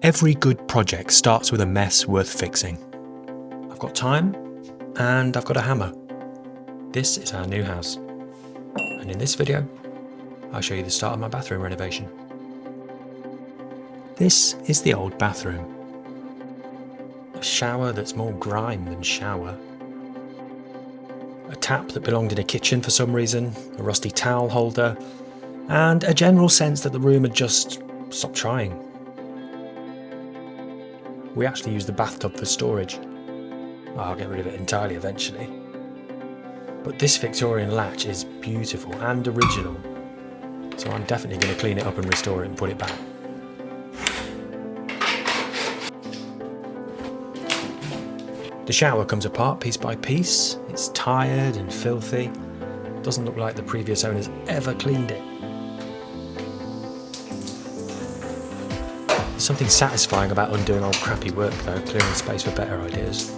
Every good project starts with a mess worth fixing. I've got time and I've got a hammer. This is our new house. And in this video, I'll show you the start of my bathroom renovation. This is the old bathroom. A shower that's more grime than shower. A tap that belonged in a kitchen for some reason, a rusty towel holder, and a general sense that the room had just stopped trying. We actually use the bathtub for storage. I'll get rid of it entirely eventually. But this Victorian latch is beautiful and original, so I'm definitely going to clean it up and restore it and put it back. The shower comes apart piece by piece. It's tired and filthy. Doesn't look like the previous owners ever cleaned it. There's something satisfying about undoing old crappy work though, clearing space for better ideas.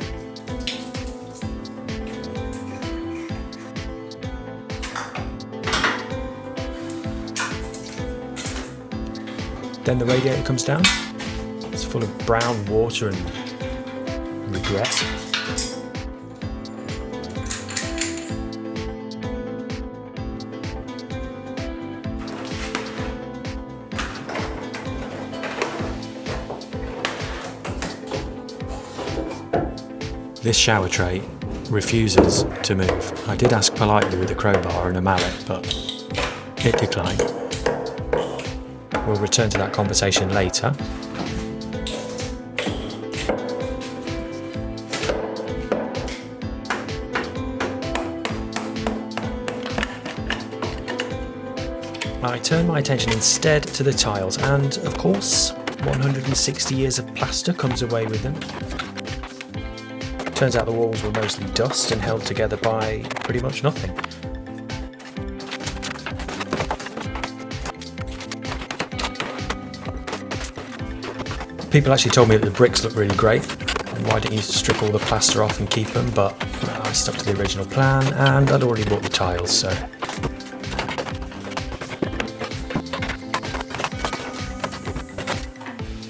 Then the radiator comes down. It's full of brown water and regret. This shower tray refuses to move. I did ask politely with a crowbar and a mallet, but it declined. We'll return to that conversation later. I turn my attention instead to the tiles, and of course 160 years of plaster comes away with them. Turns out the walls were mostly dust and held together by pretty much nothing. People actually told me that the bricks look really great, and why didn't you strip all the plaster off and keep them, but I stuck to the original plan and I'd already bought the tiles, so.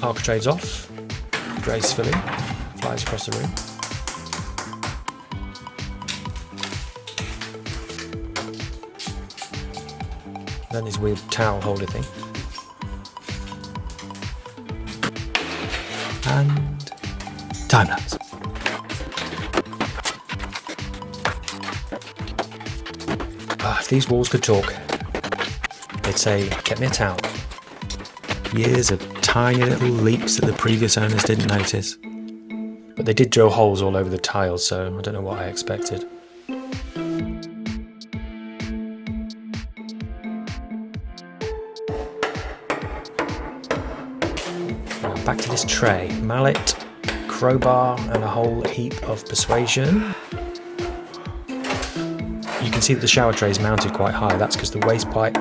Architrave's off, gracefully, flies across the room. Then this weird towel holder thing. And time lapse. If these walls could talk, they'd say, "Get me a towel." Years of tiny little leaks that the previous owners didn't notice. But they did drill holes all over the tiles, so I don't know what I expected. Back to this tray. Mallet, crowbar, and a whole heap of persuasion. You can see that the shower tray is mounted quite high. That's because the waste pipe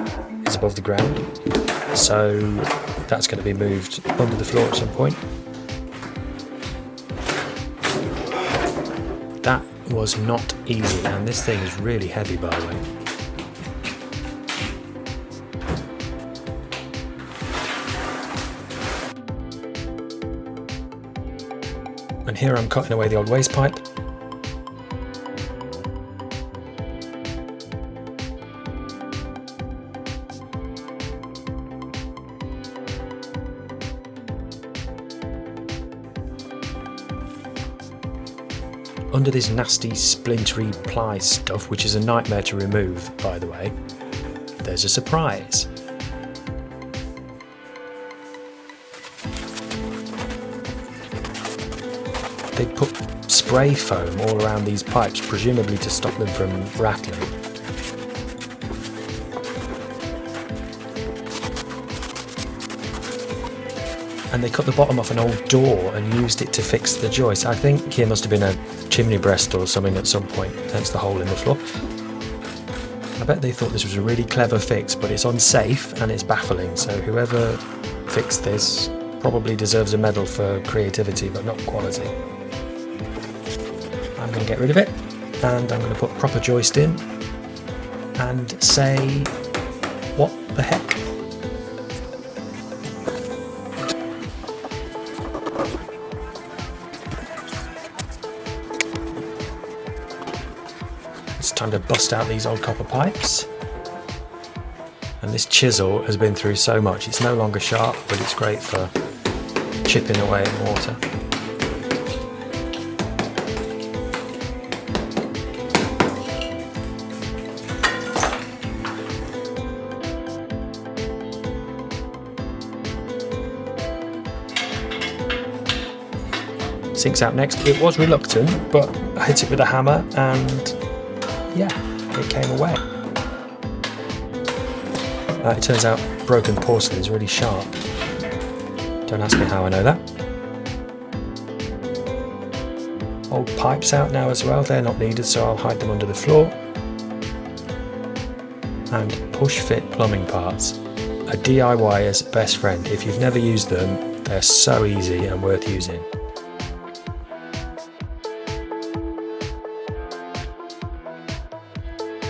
is above the ground. So that's going to be moved under the floor at some point. That was not easy, and this thing is really heavy, by the way. And here I'm cutting away the old waste pipe. Under this nasty splintery ply stuff, which is a nightmare to remove, by the way, there's a surprise. They put spray foam all around these pipes, presumably to stop them from rattling. And they cut the bottom off an old door and used it to fix the joist. I think here must have been a chimney breast or something at some point, hence the hole in the floor. I bet they thought this was a really clever fix, but it's unsafe and it's baffling, so whoever fixed this probably deserves a medal for creativity, but not quality. I'm going to get rid of it, and I'm going to put a proper joist in and say, what the heck? time to bust out these old copper pipes. And this chisel has been through so much. It's no longer sharp, but it's great for chipping away at water. Sink's out next. It was reluctant, but I hit it with a hammer and yeah, it came away. It turns out broken porcelain is really sharp. Don't ask me how I know that. Old pipes out now as well. They're not needed, so I'll hide them under the floor. And push fit plumbing parts. A DIYer's best friend. If you've never used them, they're so easy and worth using.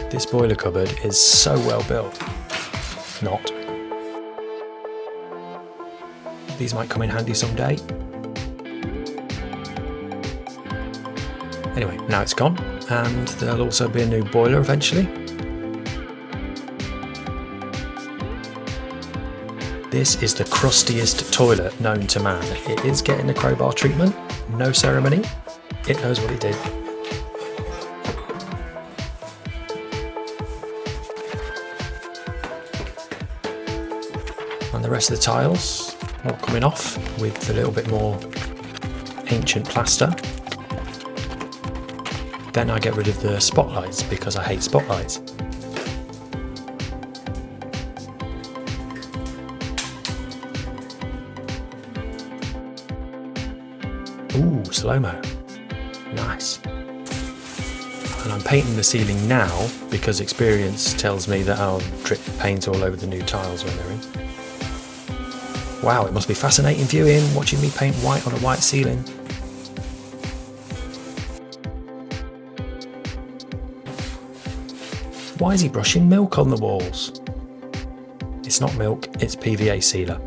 This boiler cupboard is so well built. Not. These might come in handy someday. Anyway, now it's gone, and there'll also be a new boiler eventually. This is the crustiest toilet known to man. It is getting the crowbar treatment, no ceremony. It knows what it did. And the rest of the tiles all coming off with a little bit more ancient plaster. Then I get rid of the spotlights because I hate spotlights. Ooh, slow-mo. Nice. And I'm painting the ceiling now because experience tells me that I'll drip paint all over the new tiles when they're in. Wow, it must be fascinating viewing, watching me paint white on a white ceiling. Why is he brushing milk on the walls? It's not milk, it's PVA sealer.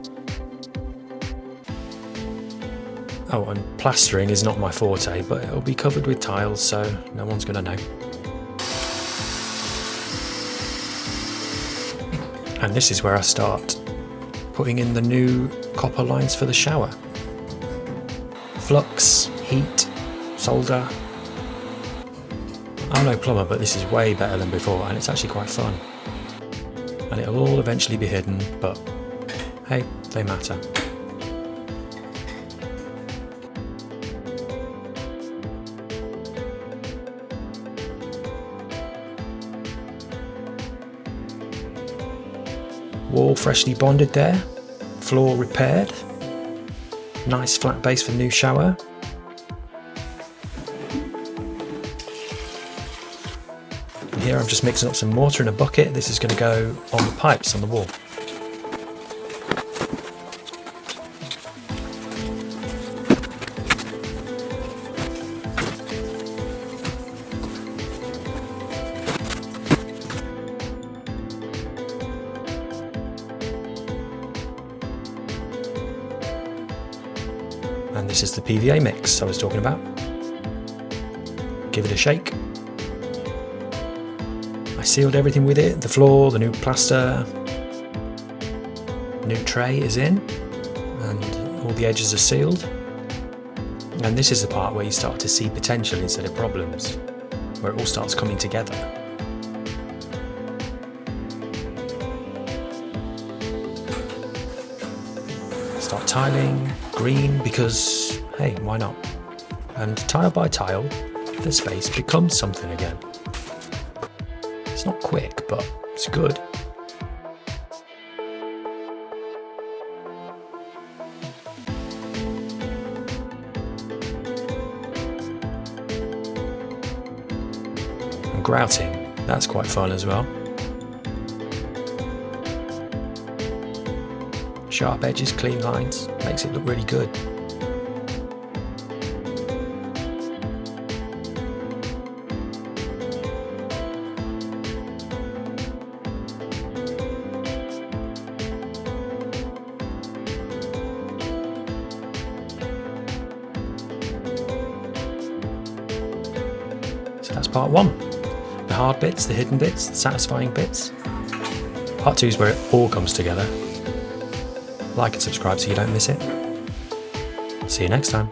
Oh, and plastering is not my forte, but it'll be covered with tiles, so no one's going to know. And this is where I start putting in the new copper lines for the shower. Flux, heat, solder. I'm no plumber, but this is way better than before, and it's actually quite fun. And it'll all eventually be hidden, but hey, they matter. Wall freshly bonded there, floor repaired, nice flat base for the new shower. And here I'm just mixing up some mortar in a bucket. This is going to go on the pipes on the wall. And this is the PVA mix I was talking about. Give it a shake. I sealed everything with it, the floor, the new plaster, new tray is in, and all the edges are sealed. And this is the part where you start to see potential instead of problems, where it all starts coming together. Start tiling, green, because hey, why not? And tile by tile, the space becomes something again. It's not quick, but it's good. And grouting, that's quite fun as well. Sharp edges, clean lines, makes it look really good. So that's part one. The hard bits, the hidden bits, the satisfying bits. Part 2 is where it all comes together. Like and subscribe so you don't miss it. See you next time.